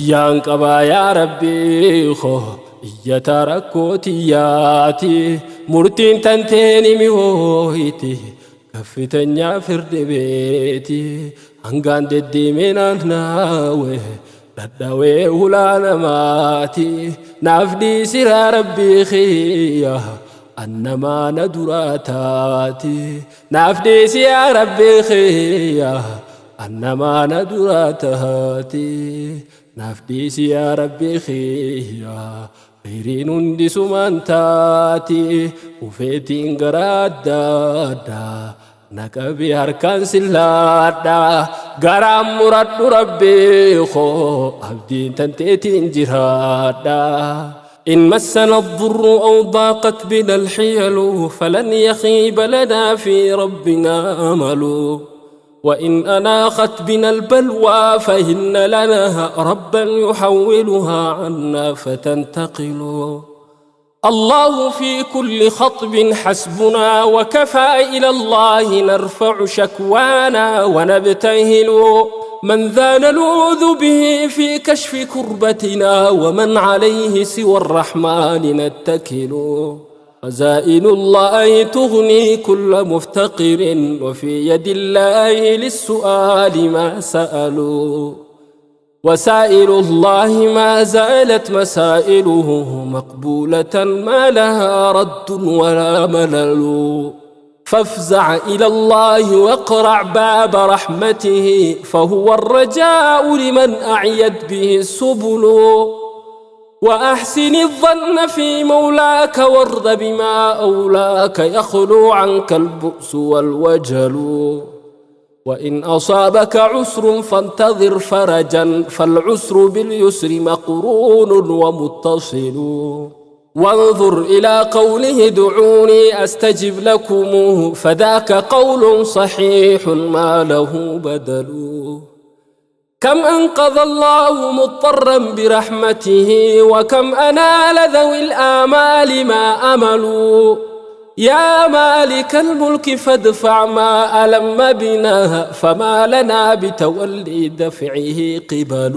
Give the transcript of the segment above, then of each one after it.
يانقبا يا ربي خو يتركوتياتي مرتين تنتين ميوهيتي كفتنيا فرد بيتي هنغان ددي من ناوي نداوي ولا نماتي نافدي سير ربي خيا أنما ندراتاتي نافدي سير ربي خيا أنما ندراتاتي نافديس يا ربي خيا غيرين هندي سمانتاتي وفيتين قرادا نكبي هركان سلادا غرام مرد ربي خو عبدين تنتيتين جرادا إن مسنا الضر أو ضاقت بنا الحيل فلن يخيب لنا في ربنا أمل وإن أناخت بنا البلوى فإن لنا ربا يحولها عنا فتنتقل الله في كل خطب حسبنا وكفى إلى الله نرفع شكوانا ونبتهل من ذا نلوذ به في كشف كربتنا ومن عليه سوى الرحمن نتكل خزائن الله تغني كل مفتقر وفي يد الله للسؤال ما سألوا وسائل الله ما زالت مسائله مقبولة ما لها رد ولا ملل فافزع إلى الله واقرع باب رحمته فهو الرجاء لمن أعيت به السبل وأحسن الظن في مولاك وارض بما أولاك يخلو عنك البؤس والوجل وإن أصابك عسر فانتظر فرجا فالعسر باليسر مقرون ومتصل وانظر إلى قوله ادعوني أستجب لكم فذاك قول صحيح ما له بدل كم أنقذ الله مضطرا برحمته وكم أنال ذوي الآمال ما أملوا يا مالك الملك فادفع ما ألم بنا فما لنا بتولي دفعه قبل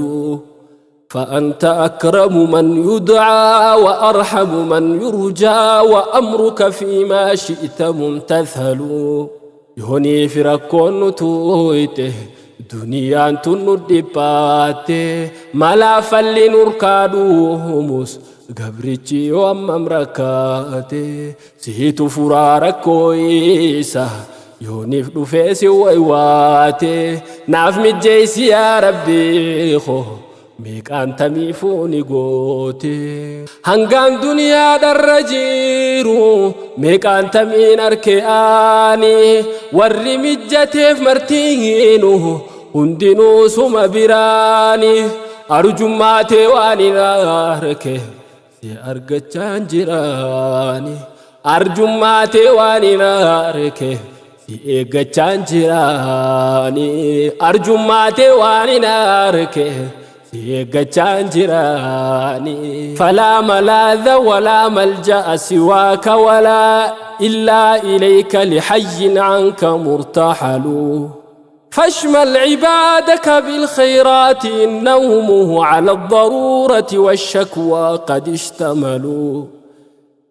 فأنت أكرم من يدعى وأرحم من يرجى وأمرك فيما شئت ممتثل يهني فرقون تويته دنيا تندباتي ملا فلي نركادوهمس غبريتشي وممركاتي سيتو فرارك كويسة يونيف دفيسي ويواتي ناف مجيسي يا ربي خو ميك أنت ميفوني قوتي هنغان دنيا درجيرو ميك أنت مين أركياني ورّي مجتف مرتينو هندنو سم براني أرجو ماتي واني ناركي سي أرغتشان جيراني أرجو ماتي واني ناركي سي أرغتشان جيراني أرجو ماتي واني ناركي جيراني فلا ملاذ ولا ملجأ سواك ولا إلا إليك لحي عنك مرتحل فاشمل عبادك بالخيرات إنهم على الضرورة والشكوى قد اشتملوا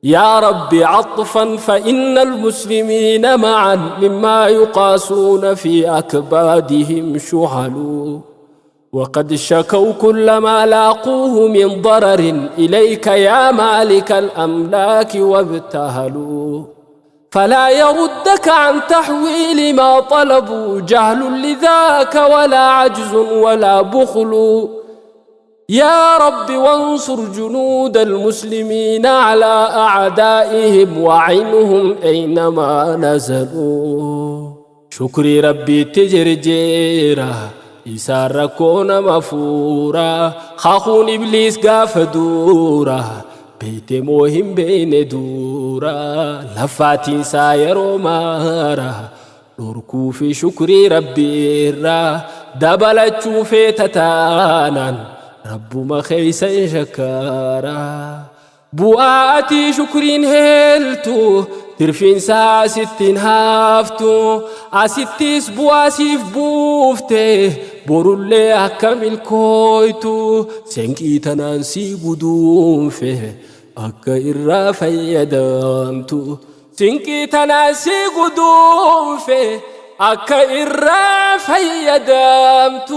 يا رب عطفا فإن المسلمين معا مما يقاسون في أكبادهم شحل وقد شكوا كل ما لاقوه من ضرر إليك يا مالك الأملاك وابتهلوا فلا يردك عن تحويل ما طلبوا جهل لذاك ولا عجز ولا بخل يا رب وانصر جنود المسلمين على أعدائهم وعينهم أينما نزلوا شكري ربي تجرجيرا إسار كون مفورا خاخون إبليس غاف دورا بيت موهم بين دورا لفاتي سايرو مارا نوركو في شكري ربي را دبلت شوفي تتانا رب ما خيسا شكارا بواتي شكرين هلتو ترفين ساستين هافتو أستيس بواسيف بوفته برولي أكمل كويتو سنكي تنانسي بدون فيه أكا إرا فيدامتو سنكي تنانسي بدون فيه أكا إرا فيدامتو